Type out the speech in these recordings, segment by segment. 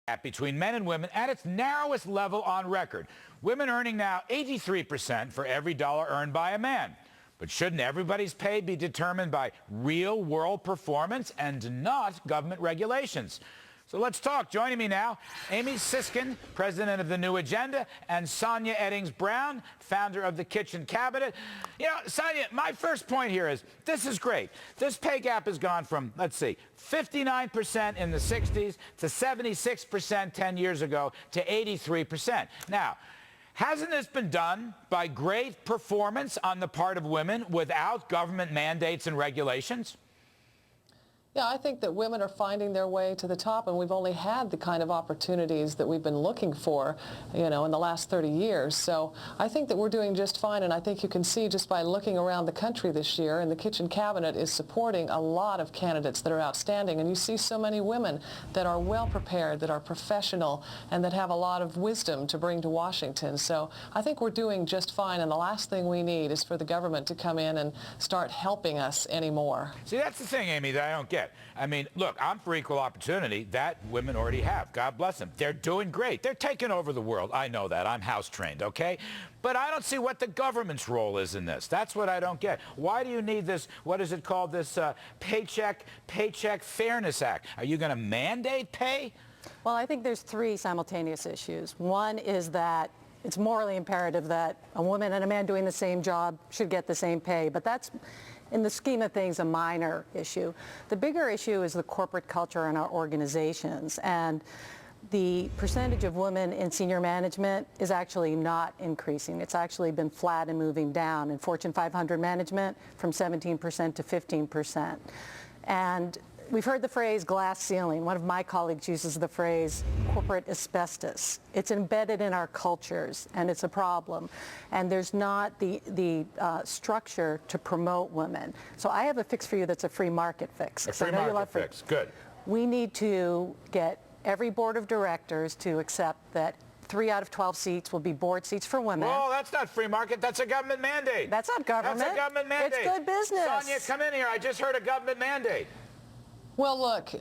gap between men and women at its narrowest level on record. Women earning now 83% for every dollar earned by a man. But shouldn't everybody's pay be determined by real-world performance and not government regulations? So let's talk. Joining me now, Amy Siskind, president of the New Agenda, and Sonia Eddings-Brown, founder of the Kitchen Cabinet. You know, Sonia, my first point here is this is great. This pay gap has gone from, let's see, 59% in the 60s to 76% 10 years ago to 83%. Now, hasn't this been done by great performance on the part of women without government mandates and regulations? Yeah, I think that women are finding their way to the top, and we've only had the kind of opportunities that we've been looking for, you know, in the last 30 years. So I think that we're doing just fine, and I think you can see just by looking around the country this year, and the Kitchen Cabinet is supporting a lot of candidates that are outstanding, and you see so many women that are well prepared, that are professional, and that have a lot of wisdom to bring to Washington. So I think we're doing just fine, and the last thing we need is for the government to come in and start helping us anymore. See, that's the thing, Amy, that I don't get. I mean, look, I'm for equal opportunity. That women already have. God bless them. They're doing great. They're taking over the world. I know that. I'm house trained, okay? But I don't see what the government's role is in this. That's what I don't get. Why do you need this, what is it called, this Paycheck Fairness Act? Are you going to mandate pay? Well, I think there's three simultaneous issues. One is that it's morally imperative that a woman and a man doing the same job should get the same pay, but that's, in the scheme of things, a minor issue. The bigger issue is the corporate culture in our organizations, and the percentage of women in senior management is actually not increasing. It's actually been flat and moving down in Fortune 500 management from 17% to 15%. And we've heard the phrase glass ceiling. One of my colleagues uses the phrase corporate asbestos. It's embedded in our cultures, and it's a problem. And there's not the structure to promote women. So I have a fix for you that's a free market fix. A free market fix, good. We need to get every board of directors to accept that 3 out of 12 seats will be board seats for women. Well, that's not free market. That's a government mandate. That's not government. That's a government mandate. It's good business. Sonia, come in here. I just heard a government mandate. Well, look,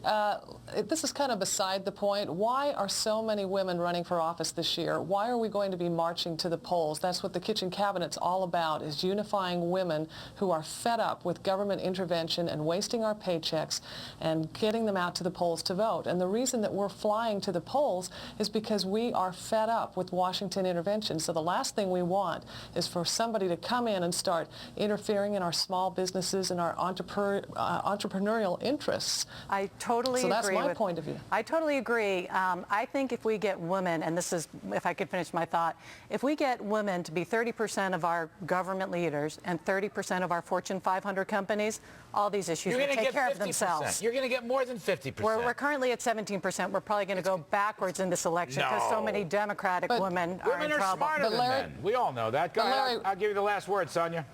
this is kind of beside the point. Why are so many women running for office this year? Why are we going to be marching to the polls? That's what the Kitchen Cabinet's all about, is unifying women who are fed up with government intervention and wasting our paychecks and getting them out to the polls to vote. And the reason that we're flying to the polls is because we are fed up with Washington intervention. So the last thing we want is for somebody to come in and start interfering in our small businesses and our entrepreneurial interests. I totally agree. So that's my point of view. I totally agree. I think if we get women, and this is, if I could finish my thought, if we get women to be 30% of our government leaders and 30% of our Fortune 500 companies, all these issues will take care of themselves. You're going to get more than 50%. We're currently at 17%. We're probably going to go backwards in this election because so many Democratic women are in trouble. Women are smarter than men. We all know that. Go ahead. I'll give you the last word, Sonia.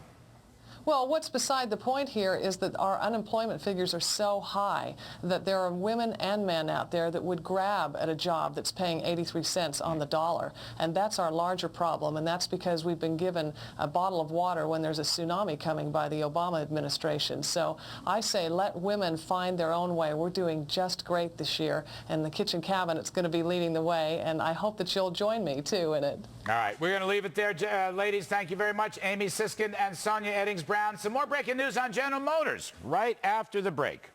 Well, what's beside the point here is that our unemployment figures are so high that there are women and men out there that would grab at a job that's paying 83 cents on the dollar. And that's our larger problem, and that's because we've been given a bottle of water when there's a tsunami coming by the Obama administration. So I say let women find their own way. We're doing just great this year, and the Kitchen Cabinet's going to be leading the way, and I hope that you'll join me, too, in it. All right, we're going to leave it there. Ladies, thank you very much. Amy Siskind and Sonia Eddings-Brown. Some more breaking news on General Motors right after the break.